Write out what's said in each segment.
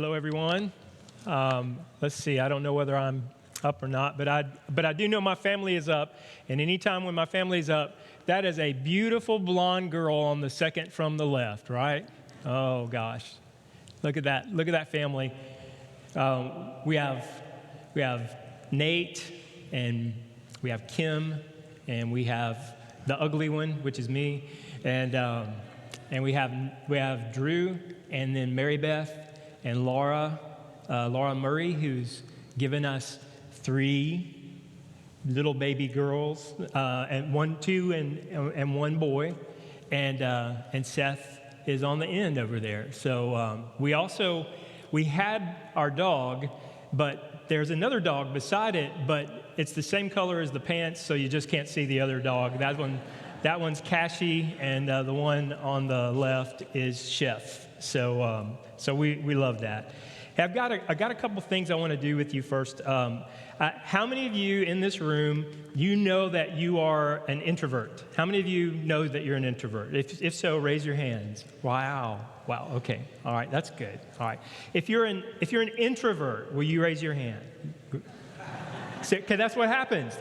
Hello, everyone. Let's see. I don't know whether I'm up or not, but I do know my family is up. And anytime when my family is up, that is a beautiful blonde girl on the second from the left, right? Oh gosh, look at that! Look at that family. We have Nate, and we have Kim, and we have the ugly one, which is me, and we have Drew, and then Mary Beth. And Laura Murray, who's given us 3 little baby girls, and 2 and 1 boy, and Seth is on the end over there. So we had our dog, but there's another dog beside it, but it's the same color as the pants, so you just can't see the other dog. That one's Cashy, and the one on the left is Chef. So we love that. Hey, I got a couple things I want to do with you first. How many of you in this room, you know that you are an introvert? How many of you know that you're an introvert? If so, raise your hands. Wow. Okay. All right. That's good. All right. If you're an introvert, will you raise your hand? Okay, that's what happens.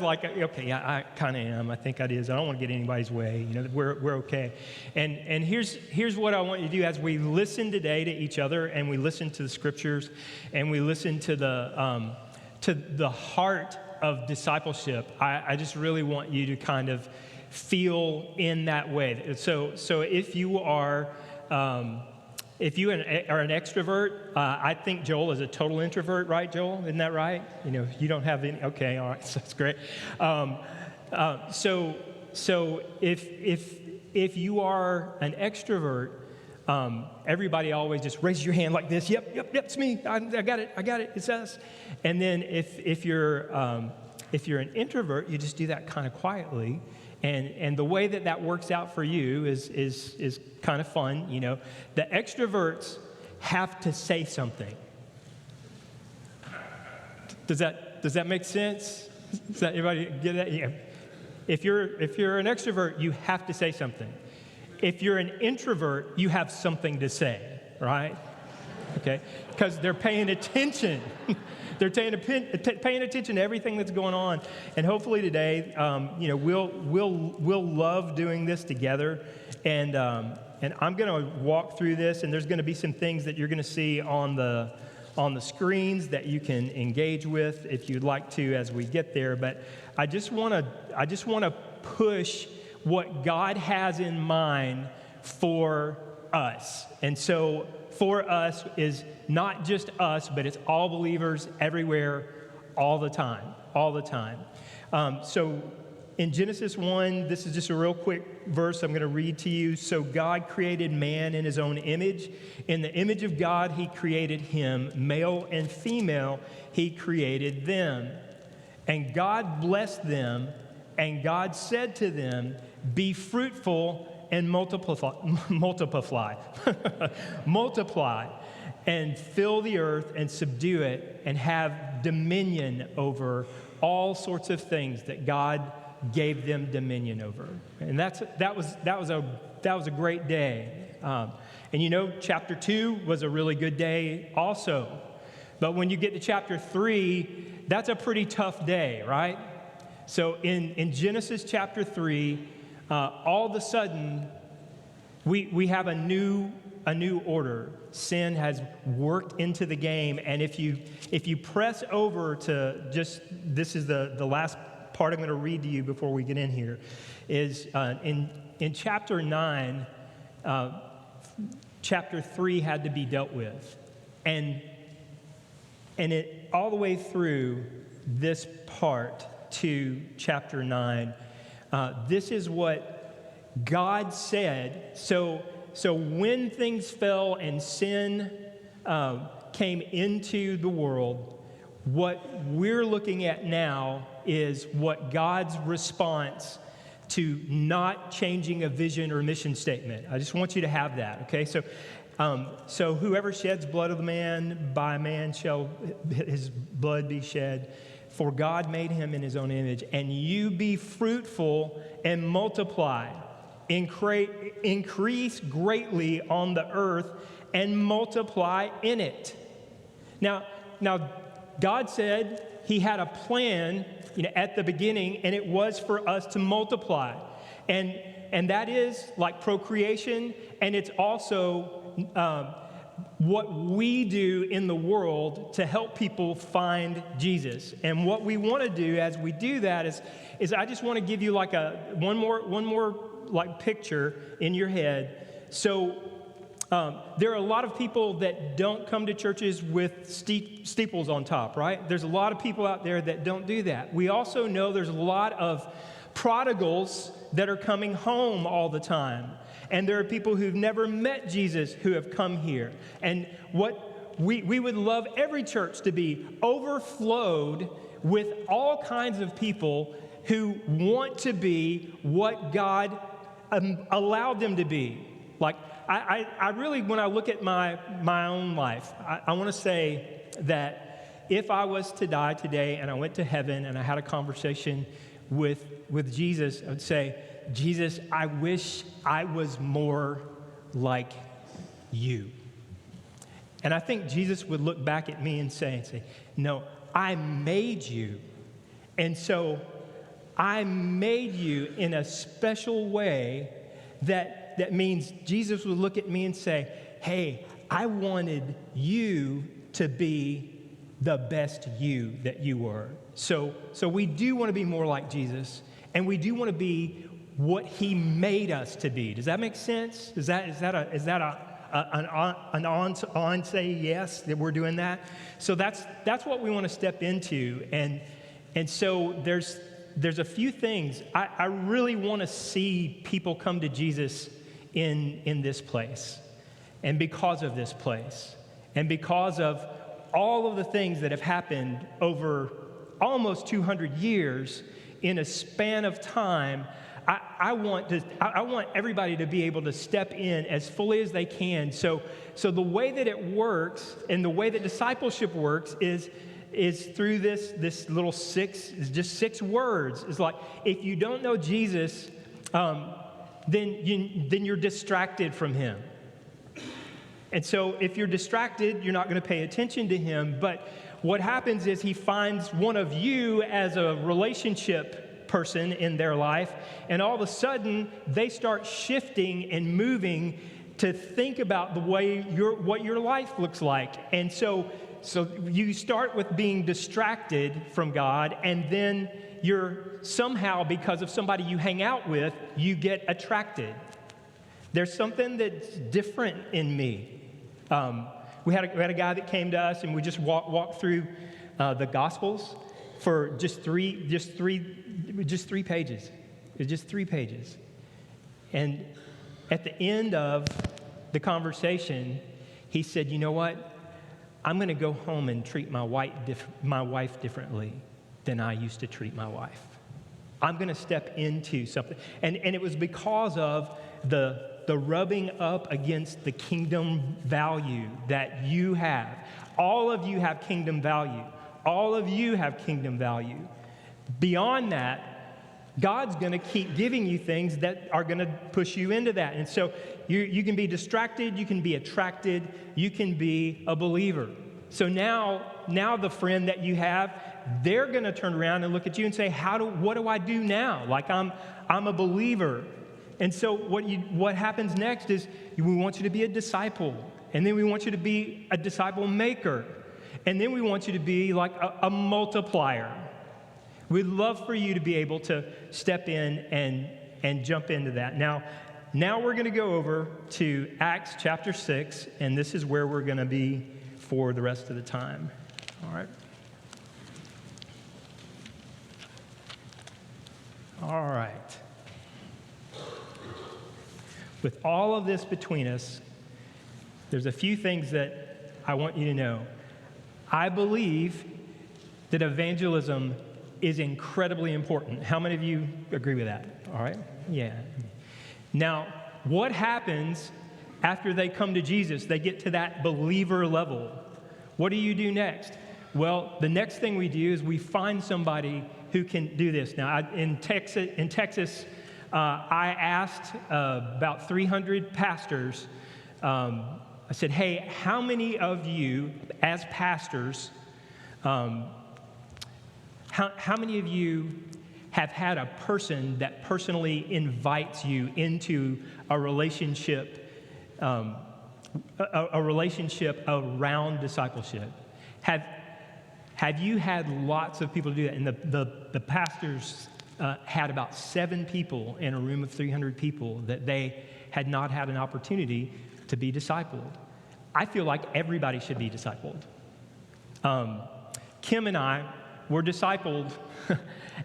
Like, okay, yeah, I kind of am. I think I is. I don't want to get anybody's way. You know, we're okay. And here's what I want you to do as we listen today to each other, and we listen to the scriptures, and we listen to the heart of discipleship. I just really want you to kind of feel in that way. So if you are. If you are an extrovert, I think Joel is a total introvert, right, Joel? Isn't that right? You know, you don't have any. Okay, all right, so that's great. So if you are an extrovert, everybody always just raises your hand like this. Yep, it's me. I got it. It's us. And then if you're an introvert, you just do that kind of quietly. And the way that works out for you is kind of fun, you know. The extroverts have to say something. Does that make sense? Does that everybody get that? Yeah. If you're an extrovert, you have to say something. If you're an introvert, you have something to say, right? Okay, because they're paying attention. They're paying attention to everything that's going on, and hopefully today, we'll love doing this together. And I'm going to walk through this, and there's going to be some things that you're going to see on the screens that you can engage with if you'd like to as we get there. But I just want to push what God has in mind for us, and so. For us is not just us, but it's all believers everywhere, all the time. So in Genesis 1, this is just a real quick verse I'm going to read to you. So God created man in his own image. In the image of God, he created him. Male and female, he created them. And God blessed them, and God said to them, "Be fruitful and multiply and fill the earth and subdue it and have dominion over all sorts of things that God gave them dominion over." And that was a great day. And you know, chapter 2 was a really good day also. But when you get to chapter 3, that's a pretty tough day, right? So in Genesis chapter 3, all of a sudden, we have a new order. Sin has worked into the game, and if you press over to just, this is the last part I'm going to read to you before we get in here, is in chapter 9, chapter 3 had to be dealt with, and it all the way through this part to chapter 9. This is what God said. So when things fell and sin came into the world, what we're looking at now is what God's response to not changing a vision or mission statement. I just want you to have that, okay? So whoever sheds blood of the man, by man shall his blood be shed. For God made him in his own image, and you be fruitful and multiply, increase greatly on the earth and multiply in it. Now, God said he had a plan, at the beginning, and it was for us to multiply. And that is like procreation, and it's also what we do in the world to help people find Jesus. And what we want to do as we do that is I just want to give you like one more like picture in your head. So there are a lot of people that don't come to churches with steeples on top, right? There's a lot of people out there that don't do that. We also know there's a lot of prodigals that are coming home all the time. And there are people who've never met Jesus who have come here. And what we would love every church to be overflowed with all kinds of people who want to be what God allowed them to be. Like, I really, when I look at my own life, I want to say that if I was to die today and I went to heaven and I had a conversation with Jesus, I would say, Jesus, I wish I was more like you. And I think Jesus would look back at me and say, no, I made you. And so I made you in a special way that means Jesus would look at me and say, hey, I wanted you to be the best you that you were. So we do want to be more like Jesus, and we do want to be what he made us to be. Does that make sense? Is that an on say yes that we're doing that? So that's what we want to step into, and so there's a few things I really want to see people come to Jesus in this place, and because of this place, and because of all of the things that have happened over almost 200 years in a span of time. I want everybody to be able to step in as fully as they can. So the way that it works and the way that discipleship works is through this little just six words. It's like, if you don't know Jesus, then you're distracted from him. And so if you're distracted, you're not going to pay attention to him. But what happens is he finds one of you as a relationship person in their life, and all of a sudden they start shifting and moving to think about the way what your life looks like. And so you start with being distracted from God, and then you're somehow, because of somebody you hang out with, you get attracted. There's something that's different in me. We had a guy that came to us, and we just walked through the Gospels for just three pages. It's just 3 pages. And at the end of the conversation, he said, you know what? I'm going to go home and treat my wife differently than I used to treat my wife. I'm going to step into something. And it was because of the rubbing up against the kingdom value that you have. All of you have kingdom value. All of you have kingdom value. Beyond that, God's going to keep giving you things that are going to push you into that. And so you can be distracted, you can be attracted, you can be a believer. So now the friend that you have, they're going to turn around and look at you and say, what do I do now? Like I'm a believer. And so what happens next is we want you to be a disciple, and then we want you to be a disciple maker, and then we want you to be like a multiplier. We'd love for you to be able to step in and jump into that. Now we're going to go over to Acts chapter 6, and this is where we're going to be for the rest of the time. All right. All right. With all of this between us, there's a few things that I want you to know. I believe that evangelism is incredibly important. How many of you agree with that? All right? Yeah. Now, what happens after they come to Jesus? They get to that believer level. What do you do next? Well, the next thing we do is we find somebody who can do this. Now, in Texas, I asked about 300 pastors I said, hey, how many of you as pastors, how many of you have had a person that personally invites you into a relationship, a relationship around discipleship? Have you had lots of people do that? And the pastors had about 7 people in a room of 300 people that they had not had an opportunity to be discipled. I feel like everybody should be discipled. Kim and I were discipled,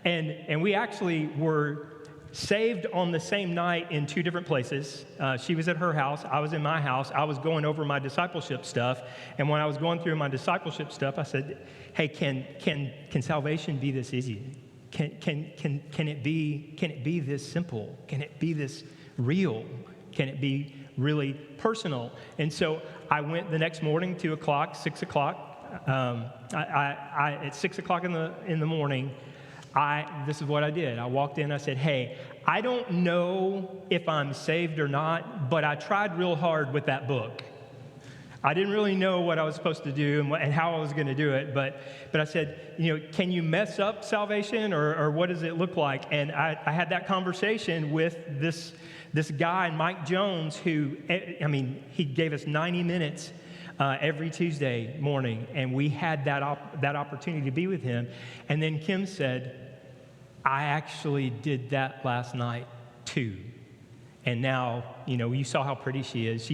and we actually were saved on the same night in 2 different places. She was at her house, I was in my house. I was going over my discipleship stuff, and when I was going through my discipleship stuff, I said, hey, can salvation be this easy? Can it be this simple? Can it be this real? Can it be really personal? And so I went the next morning, 2 o'clock, 6 o'clock. At 6 o'clock in the morning, this is what I did. I walked in, I said, hey, I don't know if I'm saved or not, but I tried real hard with that book. I didn't really know what I was supposed to do and how I was going to do it, but I said, can you mess up salvation, or what does it look like? And I had that conversation with this guy, Mike Jones, who, he gave us 90 minutes every Tuesday morning, and we had that opportunity to be with him. And then Kim said, I actually did that last night too. And now, you saw how pretty she is.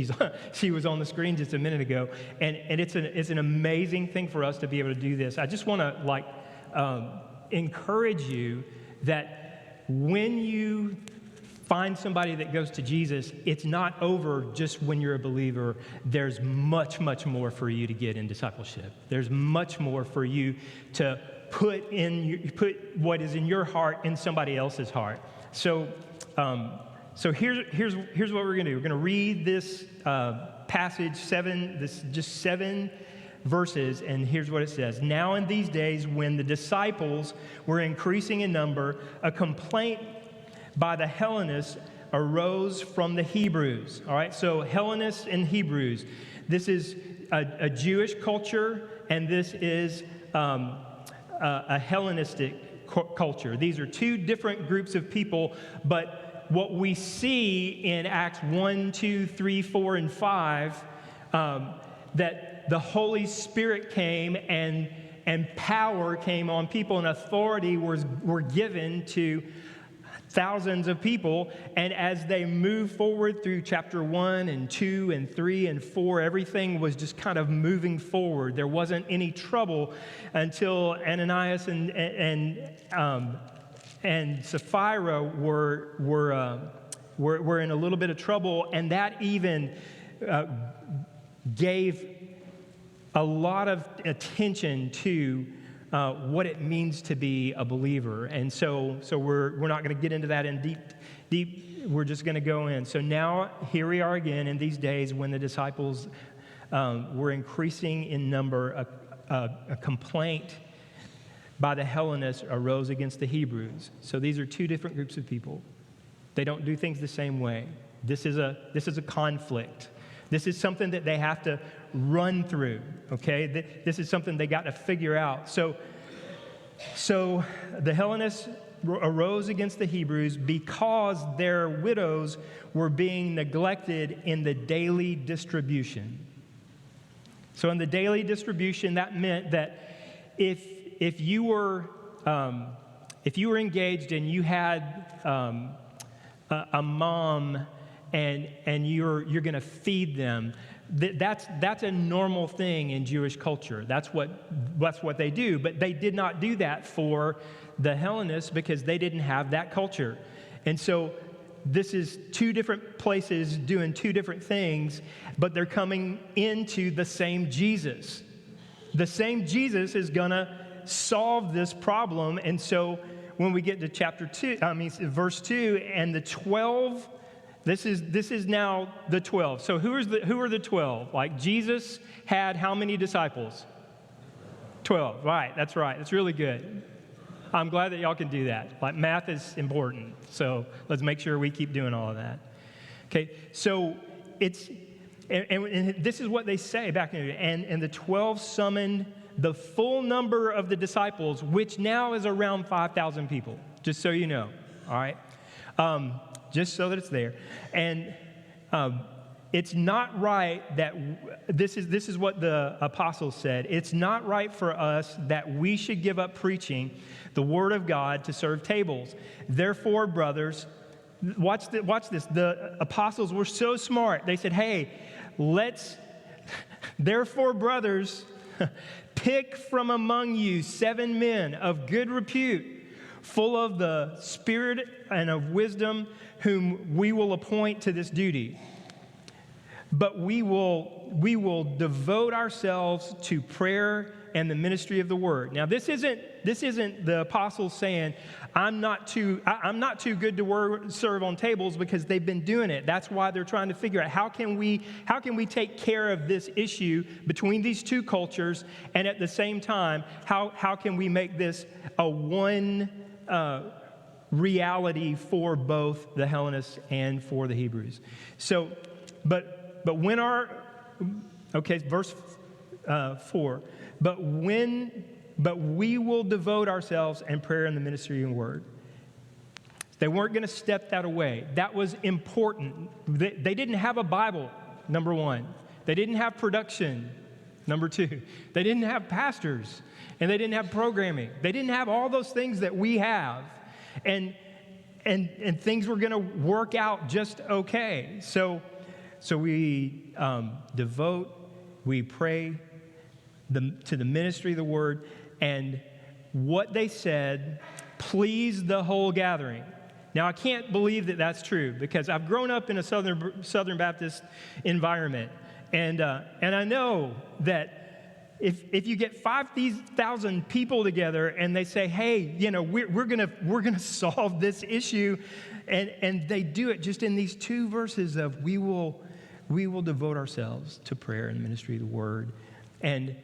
She was on the screen just a minute ago, and it's an amazing thing for us to be able to do this. I just want to encourage you that when you find somebody that goes to Jesus, it's not over just when you're a believer. There's much, much more for you to get in discipleship. There's much more for you to put what is in your heart in somebody else's heart. So here's what we're going to do. We're going to read this passage, 7 verses, and here's what it says. Now in these days, when the disciples were increasing in number, a complaint by the Hellenists arose from the Hebrews. All right, so Hellenists and Hebrews. This is a Jewish culture, and this is a Hellenistic culture. These are 2 different groups of people, but what we see in Acts 1, 2, 3, 4, and 5, that the Holy Spirit came and power came on people, and authority were given to thousands of people. And as they moved forward through chapter 1 and 2 and 3 and 4, everything was just kind of moving forward. There wasn't any trouble until Ananias and Sapphira were in a little bit of trouble, and that even gave a lot of attention to what it means to be a believer. And so we're not going to get into that in deep. We're just going to go in. So now here we are again in these days when the disciples were increasing in number. A complaint by the Hellenists arose against the Hebrews. So these are 2 different groups of people. They don't do things the same way. This is a conflict. This is something that they have to run through, okay? This is something they got to figure out. So the Hellenists arose against the Hebrews because their widows were being neglected in the daily distribution. So in the daily distribution, that meant that if you were engaged and you had a mom and you're going to feed them, that's a normal thing in Jewish culture. That's what they do. But they did not do that for the Hellenists because they didn't have that culture. And so this is 2 different places doing 2 different things, but they're coming into the same Jesus. The same Jesus is going to solve this problem. And so when we get to verse 2 and the 12, this is now the 12. So who are the 12? Like, Jesus had how many disciples? 12. Right, that's right. That's really good. I'm glad that y'all can do that. Like, math is important, so let's make sure we keep doing all of that. Okay, so and this is what they say back in the and the 12 summoned the full number of the disciples, which now is around 5,000 people, just so you know, all right? Just so that it's there. And it's not right that, this is what the apostles said, it's not right for us that we should give up preaching the word of God to serve tables. Therefore, brothers, watch this. The apostles were so smart. They said, hey, therefore, brothers, pick from among you 7 men of good repute, full of the Spirit and of wisdom, whom we will appoint to this duty. But we will devote ourselves to prayer and the ministry of the word. Now, this isn't the apostles saying, I'm not too good to serve on tables, because they've been doing it. That's why they're trying to figure out how can we take care of this issue between these two cultures, and at the same time, how can we make this a one reality for both the Hellenists and for the Hebrews. So, but when verse 4. But we will devote ourselves in prayer and the ministry and word. They weren't going to step that away. That was important. They didn't have a Bible, number one. They didn't have production, number two. They didn't have pastors, and they didn't have programming. They didn't have all those things that we have. And things were going to work out just okay. So we devote, we pray to the ministry of the word, and what they said pleased the whole gathering. Now, I can't believe that that's true, because I've grown up in a Southern Baptist environment, and I know that if you get 5,000 people together and they say, hey, we're gonna solve this issue, and they do it just in these 2 verses of we will devote ourselves to prayer and the ministry of the word, and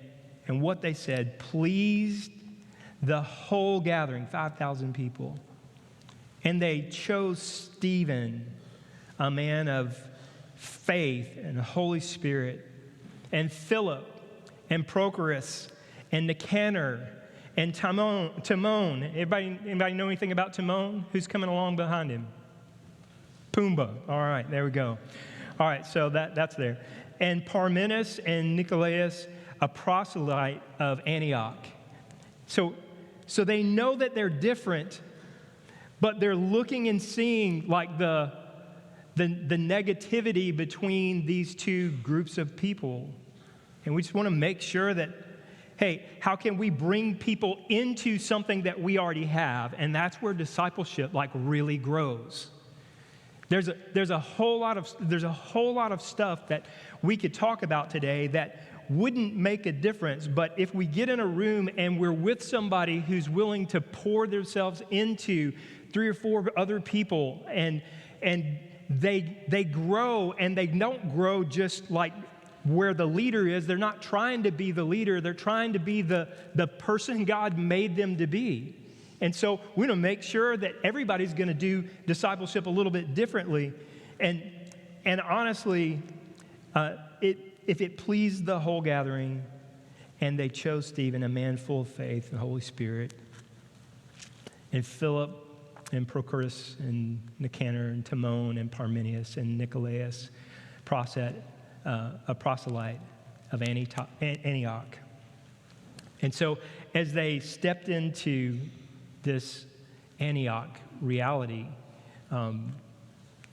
what they said pleased the whole gathering, 5,000 people. And they chose Stephen, a man of faith and the Holy Spirit, and Philip, and Prochorus, and Nicanor, and Timon. Anybody know anything about Timon? Who's coming along behind him? Pumbaa. All right, there we go. All right, so that's there. And Parmenas and Nicolaus, a proselyte of Antioch. So they know that they're different, but they're looking and seeing like the negativity between these 2 groups of people. And we just want to make sure that, hey, how can we bring people into something that we already have? And that's where discipleship really grows. There's a whole lot of stuff that we could talk about today that wouldn't make a difference, but if we get in a room and we're with somebody who's willing to pour themselves into 3 or 4 other people, and they grow, and they don't grow just like where the leader is. They're not trying to be the leader. They're trying to be the person God made them to be. And so we're going to make sure that everybody's going to do discipleship a little bit differently. And honestly, if it pleased the whole gathering, and they chose Stephen, a man full of faith and the Holy Spirit, and Philip, and Prochorus, and Nicanor, and Timon, and Parmenas, and Nicolaus, a proselyte of Antioch. And so as they stepped into this Antioch reality,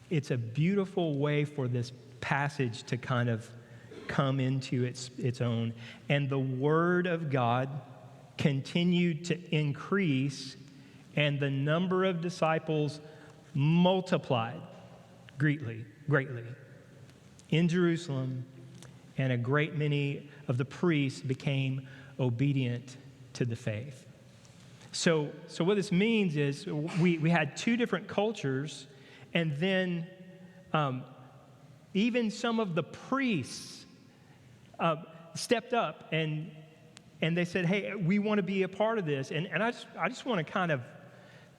it's a beautiful way for this passage to kind of come into its own. And the word of God continued to increase, and the number of disciples multiplied greatly in Jerusalem, and a great many of the priests became obedient to the faith. So what this means is we had 2 different cultures, and then even some of the priests stepped up and they said, hey, we want to be a part of this. And I just want to kind of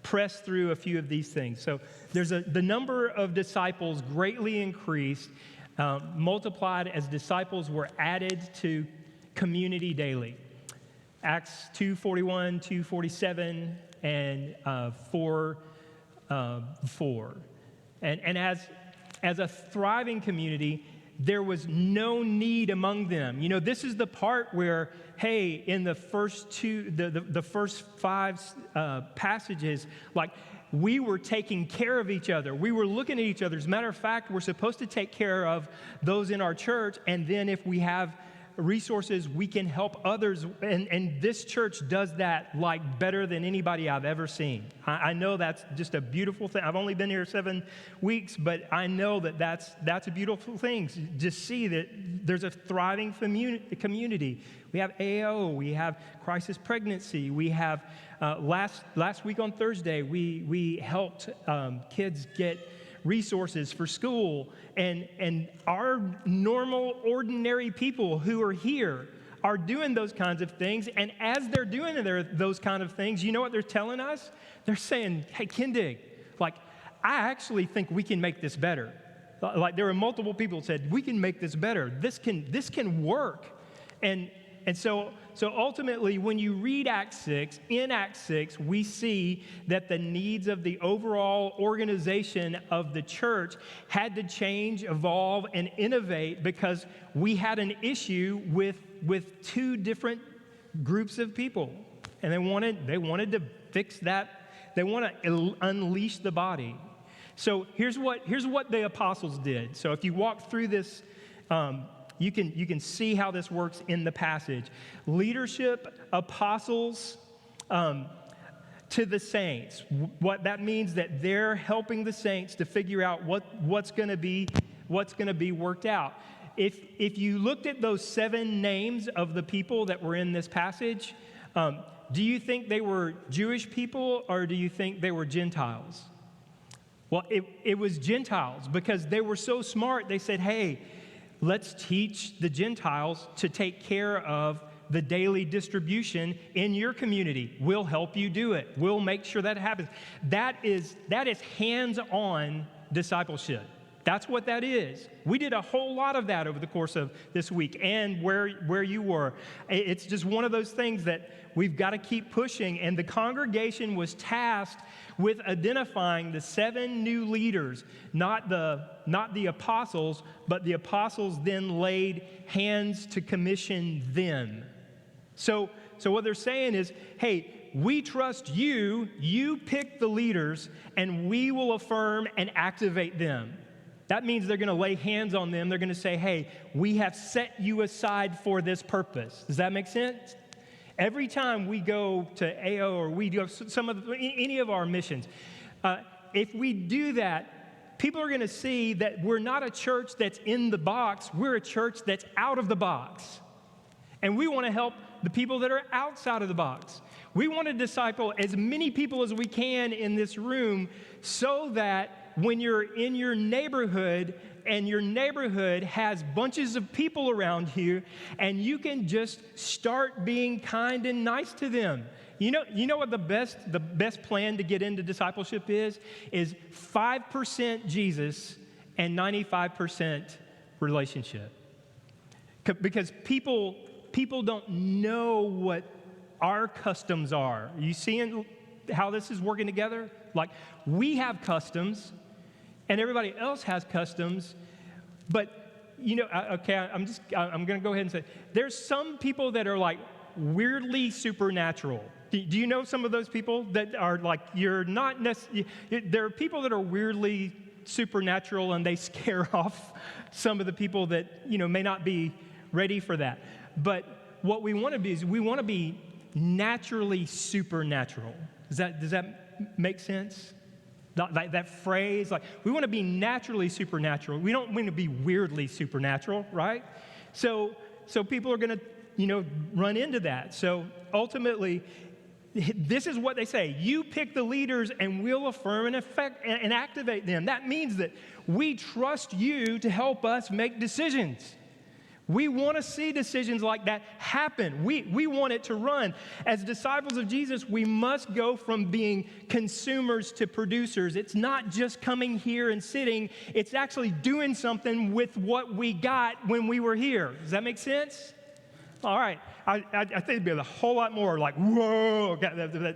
press through a few of these things. So the number of disciples greatly increased, multiplied as disciples were added to community daily. Acts 2:41, 2:47, and 4:4. And as a thriving community, there was no need among them. You know, this is the part where, hey, in the first the first five passages, like, we were taking care of each other. We were looking at each other. As a matter of fact, we're supposed to take care of those in our church, and then if we have resources, we can help others. And this church does that like better than anybody I've ever seen. I know that's just a beautiful thing. I've only been here 7 weeks, but I know that that's a beautiful thing. Just see that there's a thriving community. We have AO, we have crisis pregnancy, we have last week on Thursday, we helped kids get resources for school, and our normal, ordinary people who are here are doing those kinds of things. And as they're doing those kind of things, you know what they're telling us? They're saying, hey, Kindig, like, I actually think we can make this better. Like, there were multiple people who said, we can make this better. This can work. And so ultimately, when you read in Acts 6, we see that the needs of the overall organization of the church had to change, evolve, and innovate because we had an issue with two different groups of people. And they wanted to fix that. They want to unleash the body. So here's what the apostles did. So if you walk through this, you can see how this works in the passage. Leadership, apostles, to the saints. What that means that they're helping the saints to figure out what's going to be worked out. If you looked at those 7 names of the people that were in this passage, do you think they were Jewish people or do you think they were Gentiles? Well, it was Gentiles because they were so smart. They said, hey, let's teach the Gentiles to take care of the daily distribution in your community. We'll help you do it. We'll make sure that happens. That is hands-on discipleship. That's what that is. We did a whole lot of that over the course of this week and where you were. It's just one of those things that we've got to keep pushing. And the congregation was tasked with identifying the 7 new leaders, not the apostles, but the apostles then laid hands to commission them. So what they're saying is, hey, we trust you, you pick the leaders, and we will affirm and activate them. That means they're going to lay hands on them. They're going to say, hey, we have set you aside for this purpose. Does that make sense? Every time we go to AO or we do any of our missions, if we do that, people are going to see that we're not a church that's in the box. We're a church that's out of the box. And we want to help the people that are outside of the box. We want to disciple as many people as we can in this room so that when you're in your neighborhood and your neighborhood has bunches of people around you and you can just start being kind and nice to them. You know what the best plan to get into discipleship is 5% Jesus and 95% relationship. Because people don't know what our customs are. You seeing how this is working together? Like, we have customs and everybody else has customs, but I'm going to go ahead and say there's some people that are like weirdly supernatural. Do you know some of those people that are like, you're not necessarily, there are people that are weirdly supernatural and they scare off some of the people that, may not be ready for that. But what we want to be is we want to be naturally supernatural. Does that make sense? That phrase, like, we want to be naturally supernatural. We don't want to be weirdly supernatural, right? So people are going to, run into that. So ultimately, this is what they say. You pick the leaders and we'll affirm and activate them. That means that we trust you to help us make decisions. We want to see decisions like that happen. We want it to run. As disciples of Jesus, we must go from being consumers to producers. It's not just coming here and sitting. It's actually doing something with what we got when we were here. Does that make sense? All right. I think it'd be a whole lot more like, whoa.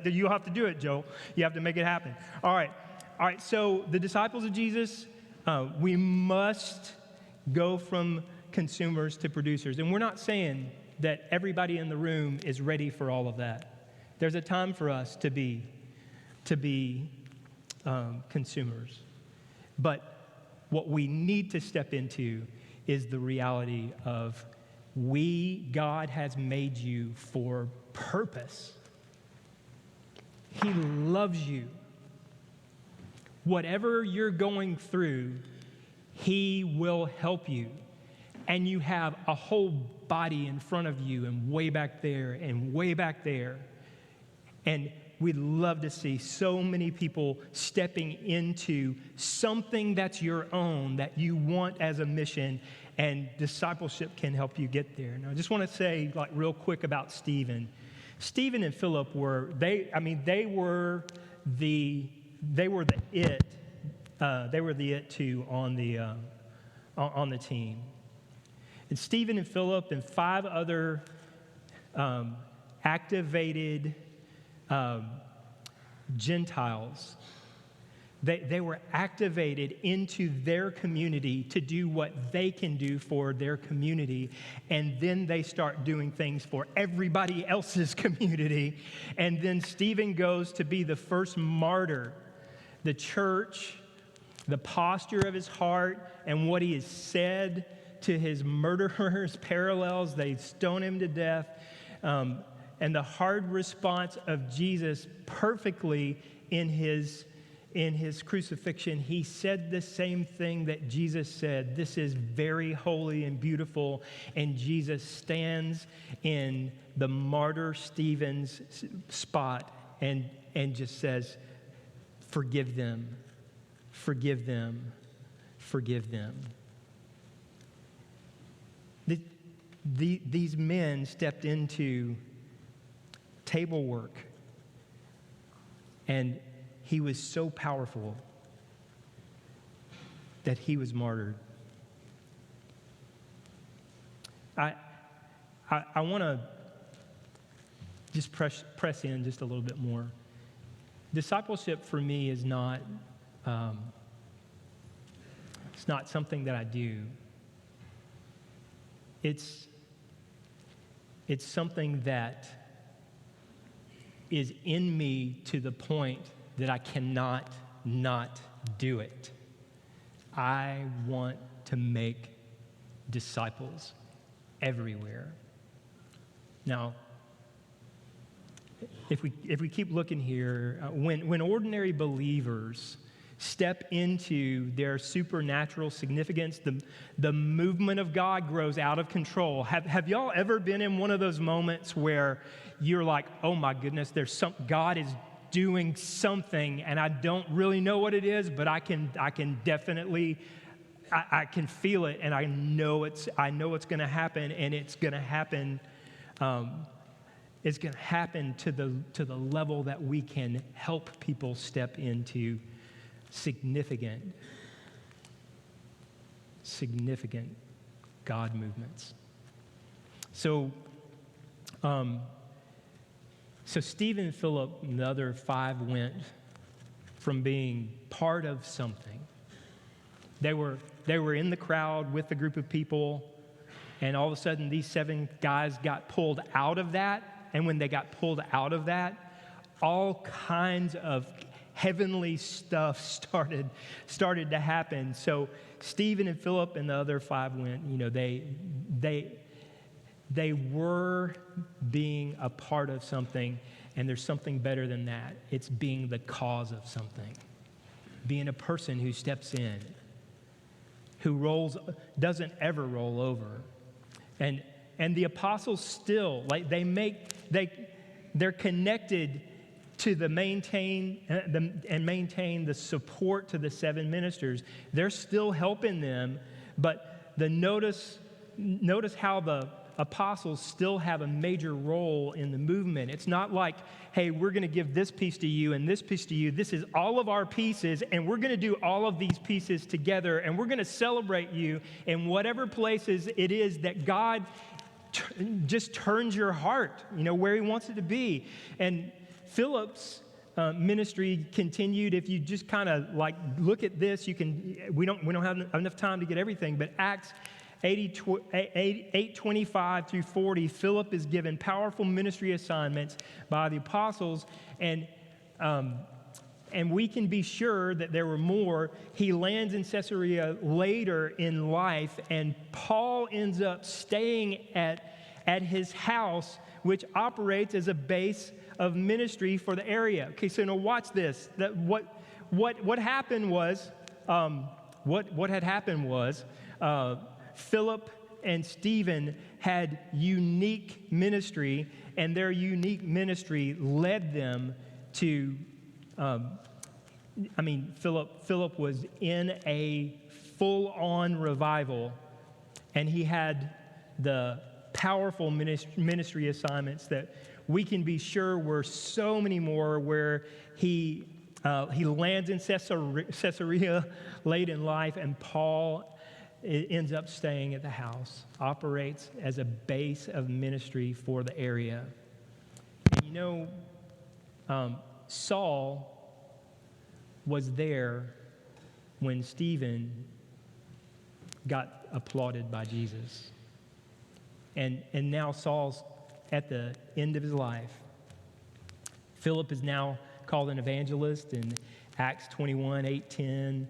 You have to do it, Joel. You have to make it happen. All right. So the disciples of Jesus, we must go from consumers to producers. And we're not saying that everybody in the room is ready for all of that. There's a time for us to be consumers. But what we need to step into is the reality of God has made you for purpose. He loves you. Whatever you're going through, He will help you. And you have a whole body in front of you and way back there and way back there. And we'd love to see so many people stepping into something that's your own, that you want as a mission, and discipleship can help you get there. Now, I just want to say, real quick about Stephen. Stephen and Philip were the it too on the team. And Stephen and Philip and 5 other activated Gentiles, they were activated into their community to do what they can do for their community. And then they start doing things for everybody else's community. And then Stephen goes to be the first martyr. The church, the posture of his heart, and what he has said to his murderers parallels. They stone him to death. And the hard response of Jesus perfectly in his crucifixion, he said the same thing that Jesus said. This is very holy and beautiful. And Jesus stands in the martyr Stephen's spot and just says, forgive them, forgive them, forgive them. These men stepped into table work, and he was so powerful that he was martyred. I want to just press in just a little bit more. Discipleship for me is not it's not something that I do. It's something that is in me to the point that I cannot not do it. I want to make disciples everywhere. Now, if we keep looking here, when ordinary believers step into their supernatural significance, the movement of God grows out of control. Have y'all ever been in one of those moments where you're like, oh my goodness, God is doing something and I don't really know what it is, but I can definitely, I can feel it, and I know it's going to happen, and it's going to happen. It's going to happen to the level that we can help people step into significant God movements. So Stephen and Philip and the other 5 went from being part of something. They were in the crowd with a group of people, and all of a sudden these 7 guys got pulled out of that. And when they got pulled out of that, all kinds of heavenly stuff started to happen. So Stephen and Philip and the other 5 went, they were being a part of something, and there's something better than that. It's being the cause of something. Being a person who steps in, who doesn't ever roll over. And the apostles still, they're connected to maintain the support to the 7 ministers. They're still helping them, but the notice notice how the apostles still have a major role in the movement. It's not like, hey, we're going to give this piece to you and this piece to you. This is all of our pieces, and we're going to do all of these pieces together, and we're going to celebrate you in whatever places it is that God just turns your heart, where he wants it to be. And Philip's ministry continued. If you just kind of look at this, we don't have enough time to get everything, but Acts 8:25 through 40, Philip is given powerful ministry assignments by the apostles, and we can be sure that there were more. He lands in Caesarea later in life, and Paul ends up staying at his house, which operates as a base of ministry for the area. Okay, so now watch this. What happened was, what had happened was, Philip and Stephen had unique ministry, and their unique ministry led them to, Philip was in a full-on revival, and he had the powerful ministry assignments that we can be sure were so many more, where he lands in Caesarea late in life, and Paul ends up staying at the house, operates as a base of ministry for the area. And Saul was there when Stephen got applauded by Jesus. And now Saul's at the end of his life. Philip is now called an evangelist in Acts 21, 8, 10.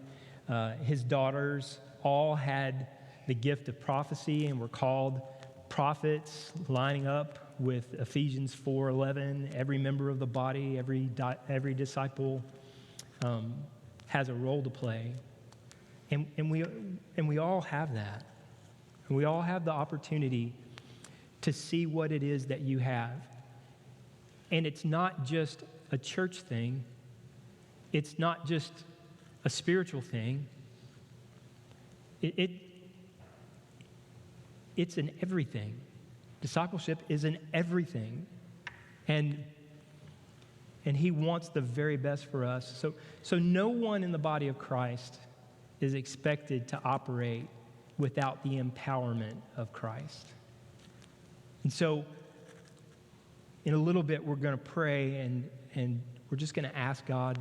His daughters all had the gift of prophecy and were called prophets, lining up with Ephesians 4:11. Every member of the body, every disciple has a role to play, and we all have that. And we all have the opportunity to see what it is that you have. And it's not just a church thing. It's not just a spiritual thing. It's an everything. Discipleship is an everything. And he wants the very best for us. So no one in the body of Christ is expected to operate without the empowerment of Christ. And so in a little bit, we're going to pray, and we're just going to ask God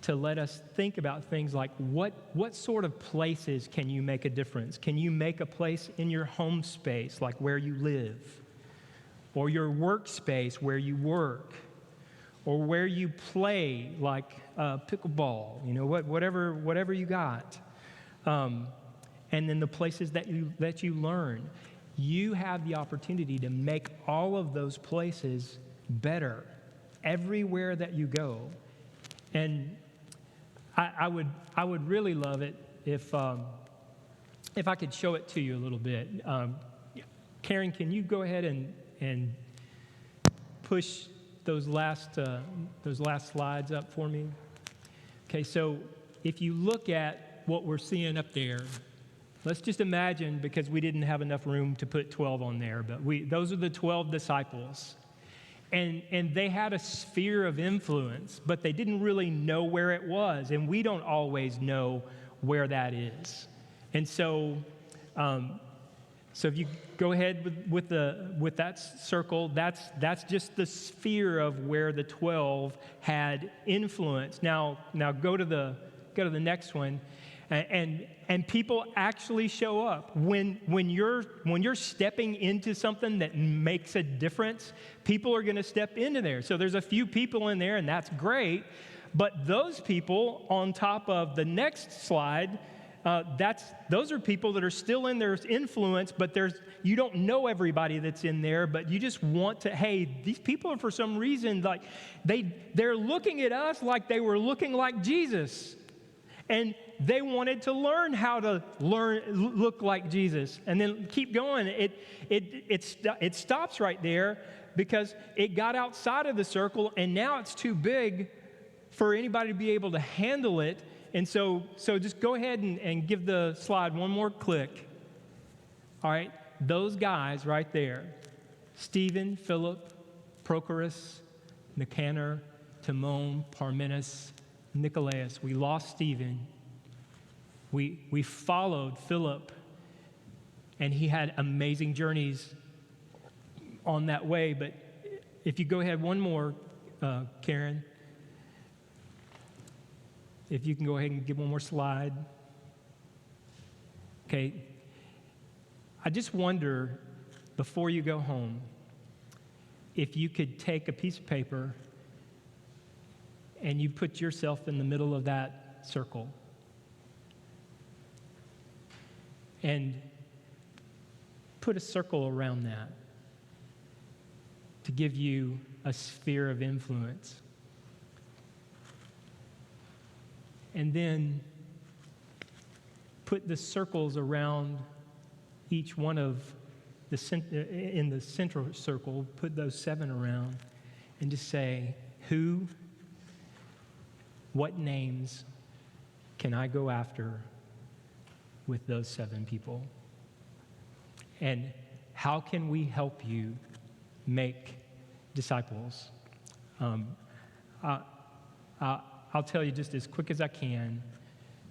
to let us think about things like what sort of places can you make a difference? Can you make a place in your home space, like where you live, or your workspace where you work, or where you play, like pickleball, whatever you got, and then the places that you learn. You have the opportunity to make all of those places better everywhere that you go. And I would really love it if I could show it to you a little bit. Karen, can you go ahead and push those last slides up for me? Okay, so if you look at what we're seeing up there, let's just imagine, because we didn't have enough room to put 12 on there, but those are the 12 disciples. And they had a sphere of influence, but they didn't really know where it was, and we don't always know where that is. And so if you go ahead with that circle, that's just the sphere of where the 12 had influence. Now go to the next one. And people actually show up. When you're stepping into something that makes a difference, people are going to step into there. So there's a few people in there, and that's great. But those people on top of the next slide, those are people that are still in their influence, but you don't know everybody that's in there, but you just want to, hey, these people are, for some reason, like they're looking at us like they were looking like Jesus. And they wanted to learn how to look like Jesus. And then keep going. It stops right there because it got outside of the circle, and now it's too big for anybody to be able to handle it. And so just go ahead and give the slide one more click. All right, those guys right there, Stephen, Philip, Prochorus, Nicanor, Timon, Parmenas, Nicolaus. We lost Stephen. We followed Philip, and he had amazing journeys on that way. But if you go ahead one more, Karen, if you can go ahead and give one more slide. Okay. I just wonder, before you go home, if you could take a piece of paper and you put yourself in the middle of that circle. And put a circle around that to give you a sphere of influence. And then put the circles around each one of in the central circle, put those 7 around, and just say, what names can I go after with those 7 people? And how can we help you make disciples? I'll tell you just as quick as I can.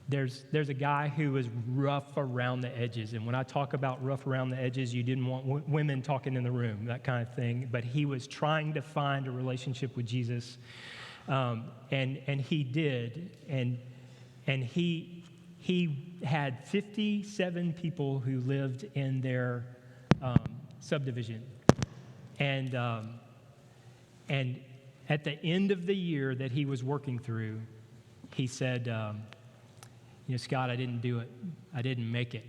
There's a guy who was rough around the edges. And when I talk about rough around the edges, you didn't want women talking in the room, that kind of thing. But he was trying to find a relationship with Jesus. And he did. And he had 57 people who lived in their subdivision. And at the end of the year that he was working through, he said, Scott, I didn't do it. I didn't make it.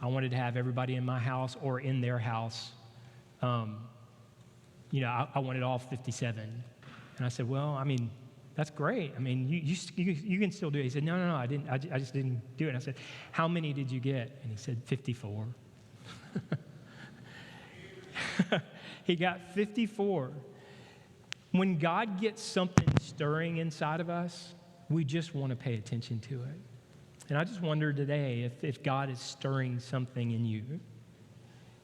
I wanted to have everybody in my house or in their house. I wanted all 57. And I said, well, I mean, that's great. I mean, you can still do it. He said, no, I didn't. I just didn't do it. And I said, how many did you get? And he said, 54. He got 54. When God gets something stirring inside of us, we just want to pay attention to it. And I just wonder today if God is stirring something in you.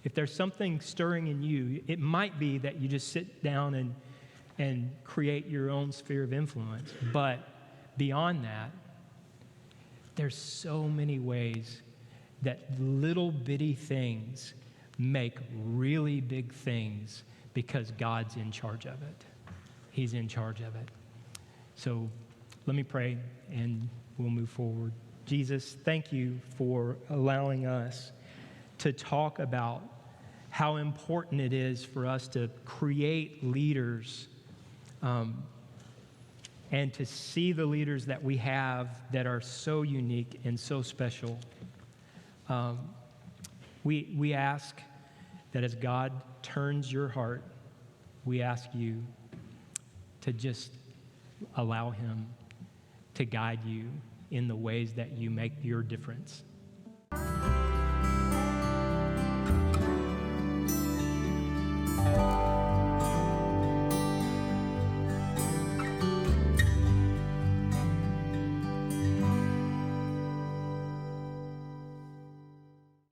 If there's something stirring in you, it might be that you just sit down and create your own sphere of influence. But beyond that, there's so many ways that little bitty things make really big things because God's in charge of it. He's in charge of it. So let me pray and we'll move forward. Jesus, thank you for allowing us to talk about how important it is for us to create leaders and to see the leaders that we have that are so unique and so special. We ask that as God turns your heart, we ask you to just allow him to guide you in the ways that you make your difference.